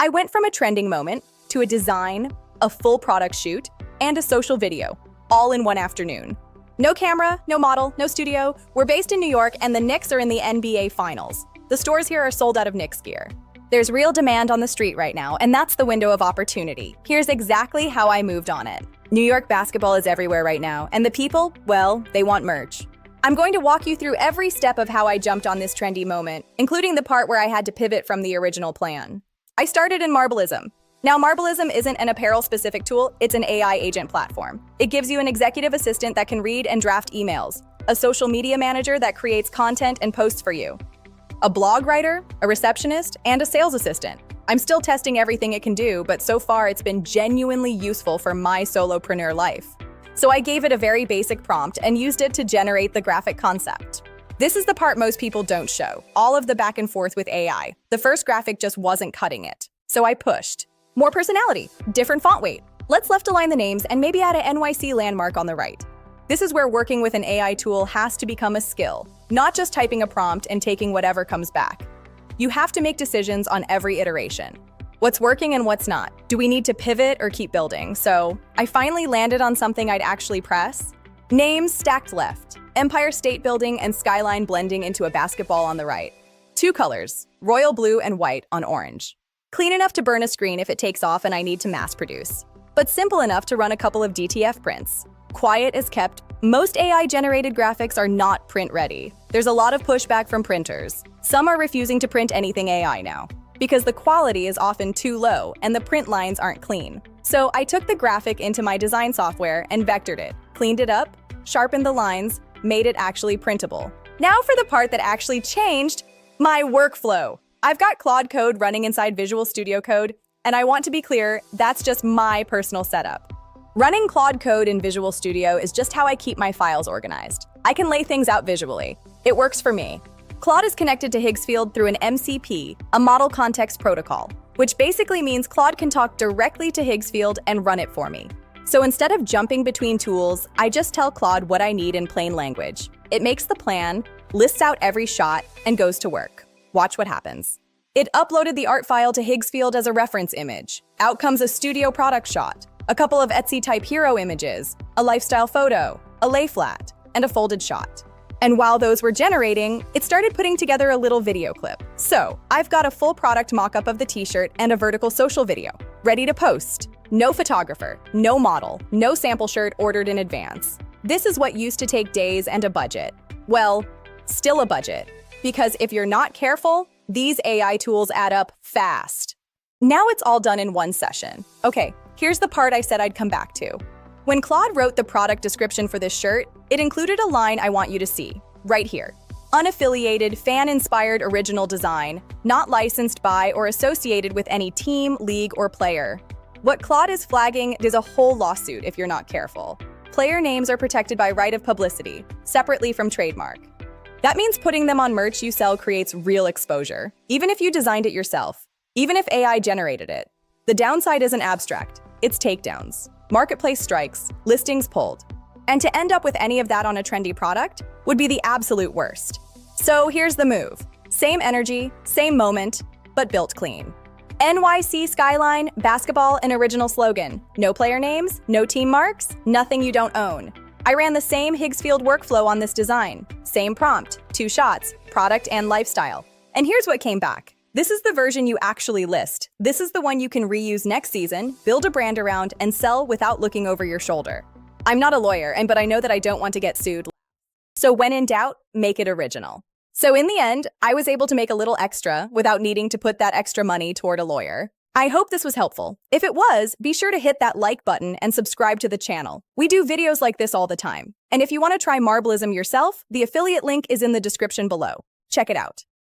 I went from a trending moment to a design, a full product shoot, and a social video, all in one afternoon. No camera, no model, no studio. We're based in New York and the Knicks are in the NBA Finals. The stores here are sold out of Knicks gear. There's real demand on the street right now, and that's the window of opportunity. Here's exactly how I moved on it. New York basketball is everywhere right now, and the people, well, they want merch. I'm going to walk you through every step of how I jumped on this trendy moment, including the part where I had to pivot from the original plan. I started in Marbleism. Now, Marbleism isn't an apparel-specific tool, it's an AI agent platform. It gives you an executive assistant that can read and draft emails, a social media manager that creates content and posts for you, a blog writer, a receptionist, and a sales assistant. I'm still testing everything it can do, but so far it's been genuinely useful for my solopreneur life. So I gave it a very basic prompt and used it to generate the graphic concept. This is the part most people don't show, all of the back and forth with AI. The first graphic just wasn't cutting it, so I pushed. More personality, different font weight. Let's left align the names and maybe add a NYC landmark on the right. This is where working with an AI tool has to become a skill, not just typing a prompt and taking whatever comes back. You have to make decisions on every iteration. What's working and what's not? Do we need to pivot or keep building? So I finally landed on something I'd actually press. Names stacked left, Empire State Building and skyline blending into a basketball on the right. Two colors, royal blue and white on orange. Clean enough to burn a screen if it takes off and I need to mass produce, but simple enough to run a couple of DTF prints. Quiet as kept. Most AI-generated graphics are not print-ready. There's a lot of pushback from printers. Some are refusing to print anything AI now, because the quality is often too low and the print lines aren't clean. So I took the graphic into my design software and vectored it, cleaned it up, sharpened the lines, made it actually printable. Now for the part that actually changed my workflow. I've got Claude code running inside Visual Studio Code, and I want to be clear, that's just my personal setup. Running Claude code in Visual Studio is just how I keep my files organized. I can lay things out visually. It works for me. Claude is connected to Higgsfield through an MCP, a Model Context Protocol, which basically means Claude can talk directly to Higgsfield and run it for me. So instead of jumping between tools, I just tell Claude what I need in plain language. It makes the plan, lists out every shot, and goes to work. Watch what happens. It uploaded the art file to Higgsfield as a reference image. Out comes a studio product shot, a couple of Etsy-type hero images, a lifestyle photo, a lay flat, and a folded shot. And while those were generating, it started putting together a little video clip. So I've got a full product mock-up of the t-shirt and a vertical social video, ready to post. No photographer, no model, no sample shirt ordered in advance. This is what used to take days and a budget. Well, still a budget. Because if you're not careful, these AI tools add up fast. Now it's all done in one session. Okay, here's the part I said I'd come back to. When Claude wrote the product description for this shirt, it included a line I want you to see, right here. Unaffiliated, fan-inspired original design, not licensed by or associated with any team, league, or player. What Claude is flagging is a whole lawsuit if you're not careful. Player names are protected by right of publicity, separately from trademark. That means putting them on merch you sell creates real exposure, even if you designed it yourself, even if AI generated it. The downside isn't abstract, it's takedowns, marketplace strikes, listings pulled. And to end up with any of that on a trendy product would be the absolute worst. So here's the move. Same energy, same moment, but built clean. NYC skyline, basketball, and original slogan. No player names, no team marks, nothing you don't own. I ran the same Higgsfield workflow on this design. Same prompt, 2 shots, product and lifestyle. And here's what came back. This is the version you actually list. This is the one you can reuse next season, build a brand around, and sell without looking over your shoulder. I'm not a lawyer, but I know that I don't want to get sued. So when in doubt, make it original. So in the end, I was able to make a little extra without needing to put that extra money toward a lawyer. I hope this was helpful. If it was, be sure to hit that like button and subscribe to the channel. We do videos like this all the time. And if you want to try Marbleism yourself, the affiliate link is in the description below. Check it out.